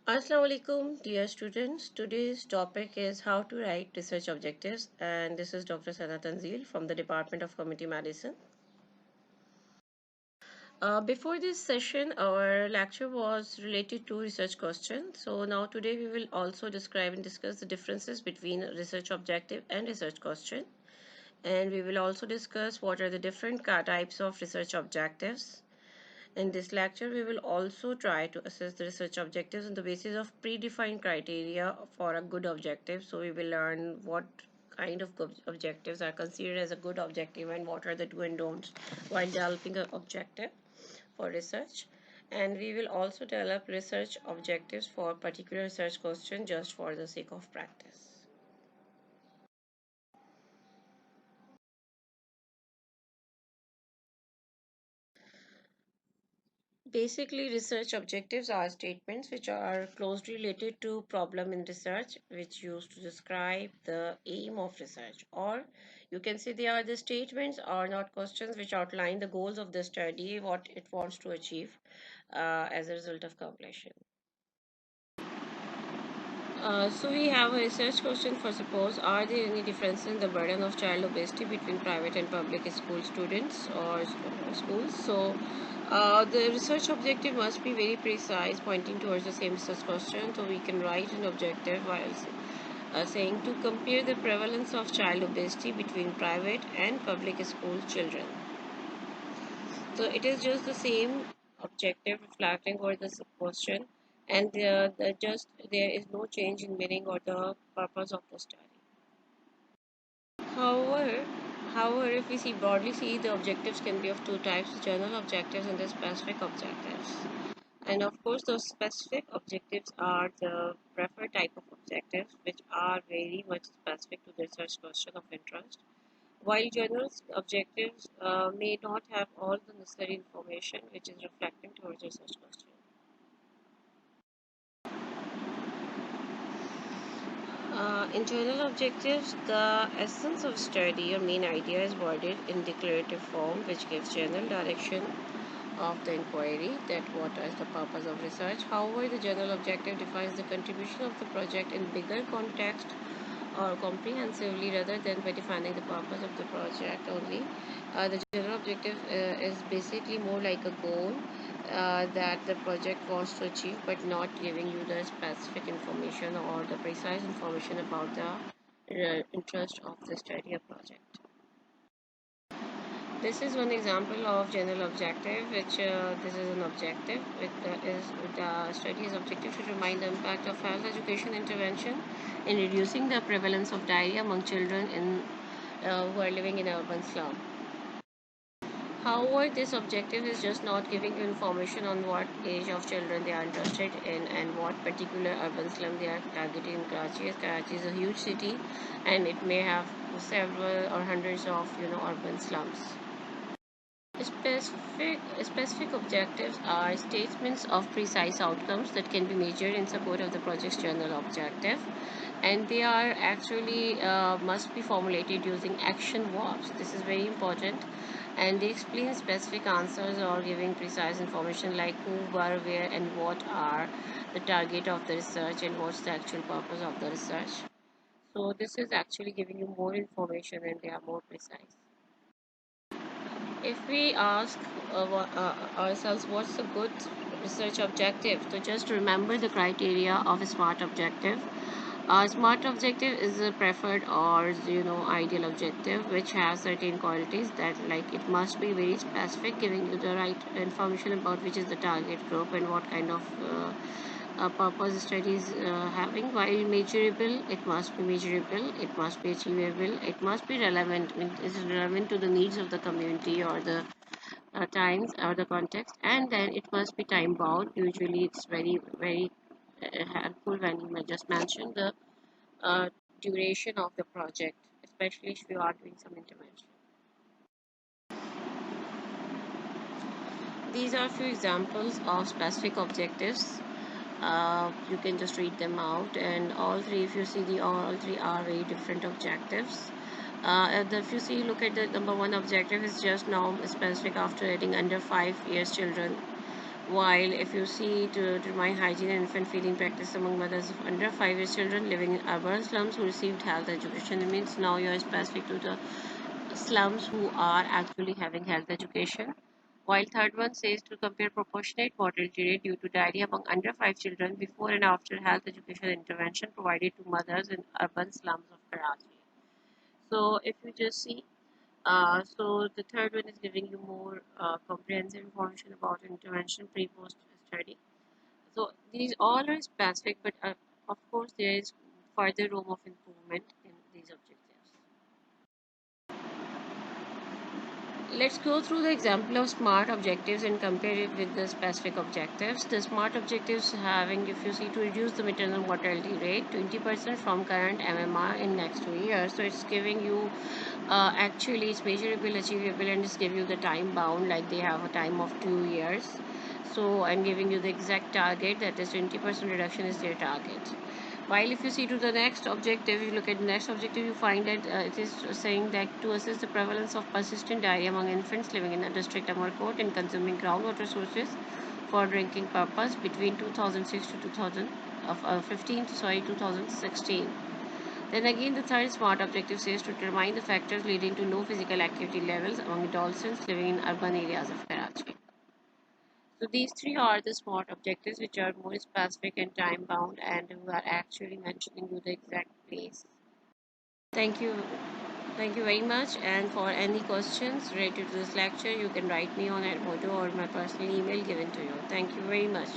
Assalamu alaikum, dear students. Today's topic is how to write research objectives, and this is Dr. Sana Tanzil from the Department of Community Medicine. Before this session, our lecture was related to research questions. So now today we will also describe and discuss the differences between research objective and research question. And we will also discuss what are the different types of research objectives. In this lecture, we will also try to assess the research objectives on the basis of predefined criteria for a good objective. So we will learn what kind of objectives are considered as a good objective and what are the do and don'ts while developing an objective for research. And we will also develop research objectives for particular research question just for the sake of practice. Basically, research objectives are statements which are closely related to problem in research, which used to describe the aim of research. Or you can say they are the statements or not questions which outline the goals of the study, what it wants to achieve as a result of completion. So we have a research question for suppose, are there any differences in the burden of child obesity between private and public school students or schools? So the research objective must be very precise, pointing towards the same research question. So we can write an objective while saying to compare the prevalence of child obesity between private and public school children. So it is just the same objective reflecting over this question, and there is no change in meaning or the purpose of the study. However, if we see broadly see the objectives can be of two types: general objectives and the specific objectives. And of course, those specific objectives are the preferred type of objectives, which are very much specific to the research question of interest. While general objectives may not have all the necessary information which is reflecting towards research question. In general objectives, the essence of study or main idea is worded in declarative form, which gives general direction of the inquiry, that what is the purpose of research. However, the general objective defines the contribution of the project in bigger context or comprehensively rather than by defining the purpose of the project only. The general objective is basically more like a goal that the project wants to achieve, but not giving you the specific information or the precise information about the interest of the study or project. This is one example of general objective, which this is an objective. The study's objective to remind the impact of health education intervention in reducing the prevalence of diarrhea among children who are living in urban slum. However, this objective is just not giving you information on what age of children they are interested in and what particular urban slum they are targeting in Karachi. As Karachi is a huge city, and it may have several or hundreds of urban slums. Specific objectives are statements of precise outcomes that can be measured in support of the project's general objective, and they are actually must be formulated using action verbs. This is very important, and they explain specific answers or giving precise information like who, where, where, and what are the target of the research and what's the actual purpose of the research. So this is actually giving you more information and they are more precise. If we ask ourselves what's a good research objective, so just remember the criteria of a smart objective. A smart objective is a preferred or ideal objective which has certain qualities that, like, it must be very specific, giving you the right information about which is the target group and what kind of purpose studies having. While measurable, it must be measurable, it must be achievable, it must be relevant, it is relevant to the needs of the community or the times or the context, and then it must be time bound. Usually it's very helpful when you just mention the duration of the project, especially if you are doing some intervention. These are a few examples of specific objectives. You can just read them out, and all three, if you see, all three are very different objectives. If you see, look at the number one objective is just now specific after adding under 5 years children While if you see to determine hygiene and infant feeding practice among mothers of under 5 years children living in urban slums who received health education, it means now you are specific to the slums who are actually having health education. While third one says to compare proportionate mortality rate due to diarrhea among under 5 children before and after health education intervention provided to mothers in urban slums of Karachi. So if you just see, so the third one is giving you more comprehensive information about intervention pre-post study. So these all are specific, but of course there is further room of improvement in these objectives. Let's go through the example of SMART objectives and compare it with the specific objectives. The SMART objectives having, if you see, to reduce the maternal mortality rate 20% from current MMR in next 2 years. So it's giving you actually it's measurable, achievable, and it's give you the time bound, like they have a time of 2 years. So I'm giving you the exact target, that is 20% reduction is their target. While if you see to the next objective, you look at the next objective, you find that it is saying that to assess the prevalence of persistent diarrhea among infants living in the district Amarkot and consuming groundwater sources for drinking purpose between 2006 to 2015 to 2016. Then again, the third SMART objective says to determine the factors leading to low physical activity levels among adolescents living in urban areas of Karachi. So these three are the SMART objectives, which are more specific and time bound, and who are actually mentioning you the exact place. Thank you. Thank you very much. And for any questions related to this lecture, you can write me on Edmodo or my personal email given to you. Thank you very much.